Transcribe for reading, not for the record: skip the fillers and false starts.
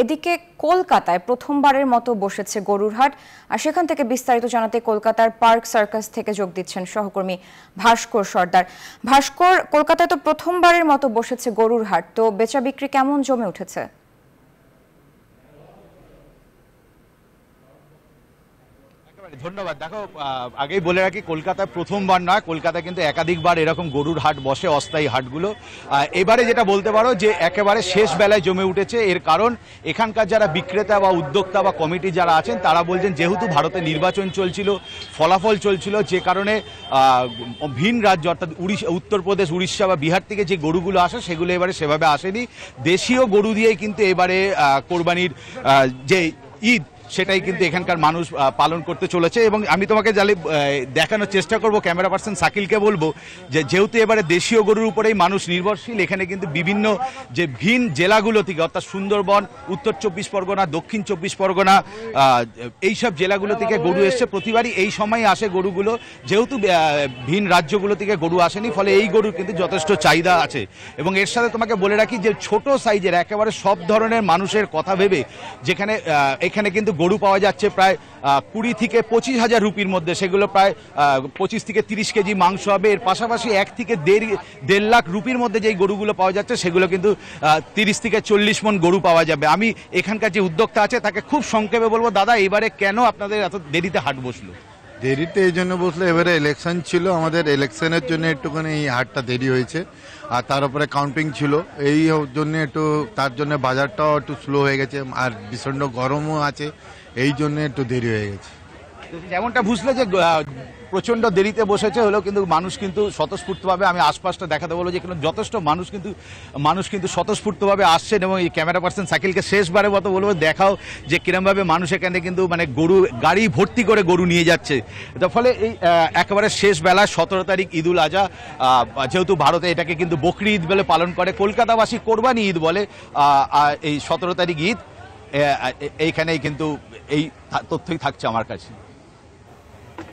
এদিকে কলকাতায় প্রথমবারের মতো বসেছে গরুর হাট। আর সেখান থেকে বিস্তারিত জানাতে কলকাতার পার্ক সার্কাস থেকে যোগ দিচ্ছেন সহকর্মী ভাস্কর সর্দার। ভাস্কর, কলকাতায় তো প্রথমবারের মতো বসেছে গরুর হাট, তো বেচা বিক্রি কেমন জমে উঠেছে? ধন্যবাদ। দেখো, আগেই বলে রাখি, কলকাতায় প্রথমবার নয়, কলকাতায় কিন্তু একাধিকবার এরকম গরুর হাট বসে, অস্থায়ী হাটগুলো। এবারে যেটা বলতে পারো যে একেবারে শেষ বেলায় জমে উঠেছে। এর কারণ এখানকার যারা বিক্রেতা বা উদ্যোক্তা বা কমিটি যারা আছেন তারা বলছেন যেহেতু ভারতে নির্বাচন চলছিল, ফলাফল চলছিল, যে কারণে ভিন রাজ্য অর্থাৎ উত্তরপ্রদেশ, উড়িষ্যা বা বিহার থেকে যে গরুগুলো আসে সেগুলো এবারে সেভাবে আসেনি। দেশীয় গরু দিয়েই কিন্তু এবারে কোরবানির যে ঈদ সেটাই কিন্তু এখানকার মানুষ পালন করতে চলেছে। এবং আমি তোমাকে দেখানোর চেষ্টা করব, ক্যামেরা পার্সন শাকিলকে বলবো যে যেহেতু এবারে দেশীয় গরুর উপরেই মানুষ নির্ভরশীল, এখানে কিন্তু বিভিন্ন যে ভিন জেলাগুলো থেকে অর্থাৎ সুন্দরবন, উত্তর 24 পরগনা, দক্ষিণ 24 পরগনা, এইসব জেলাগুলো থেকে গরু এসছে। প্রতিবারই এই সময় আসে গরুগুলো, যেহেতু ভিন রাজ্যগুলো থেকে গরু আসেনি, ফলে এই গরুর কিন্তু যথেষ্ট চাহিদা আছে। এবং এর সাথে তোমাকে বলে রাখি যে ছোট সাইজের একেবারে সব ধরনের মানুষের কথা ভেবে যেখানে এখানে কিন্তু গরু পাওয়া যাচ্ছে প্রায় 20 থেকে 25 হাজার রুপির মধ্যে, সেগুলো প্রায় 25 থেকে 30 কেজি মাংস হবে। এর পাশাপাশি 1 থেকে 1.5 লাখ রুপির মধ্যে যেই গরুগুলো পাওয়া যাচ্ছে সেগুলো কিন্তু 30 থেকে 40 মণ গরু পাওয়া যাবে। আমি এখানকার যে উদ্যোক্তা আছে তাকে খুব সংক্ষেপে বলবো, দাদা এবারে কেন আপনাদের এত দেরিতে হাট বসলো? দেরিতে এই জন্য বসলো, এবারে ইলেকশন ছিল, আমাদের ইলেকশনের জন্য একটুখানি এই হাটটা দেরি হয়েছে। আর তার উপরে কাউন্টিং ছিল, এই জন্য তার জন্য বাজারটাও একটু স্লো হয়ে গেছে। আর ভীষণ গরমও আছে, এই জন্য একটু দেরি হয়ে গেছে। যেমনটা বুঝলে যে প্রচণ্ড দেরিতে বসেছে হলেও কিন্তু মানুষ কিন্তু স্বতঃস্ফূর্তভাবে, আমি আশপাশটা দেখাতে বলবো যে এখানে যথেষ্ট মানুষ কিন্তু স্বতঃস্ফূর্তভাবে আসছেন। এবং এই ক্যামেরা পার্সন শাকিলকে শেষবারের মতো বলবো, দেখাও যে কিরমভাবে মানুষ এখানে কিন্তু মানে গরু গাড়ি ভর্তি করে গরু নিয়ে যাচ্ছে। তার ফলে এই একেবারে শেষ বেলায় 17 তারিখ ঈদুল আজহা, যেহেতু ভারতে এটাকে কিন্তু বকরি ঈদ বলে পালন করে, কলকাতাবাসী কোরবানি ঈদ বলে। এই 17 তারিখ ঈদ, এইখানেই কিন্তু এই তথ্যই থাকছে আমার কাছে।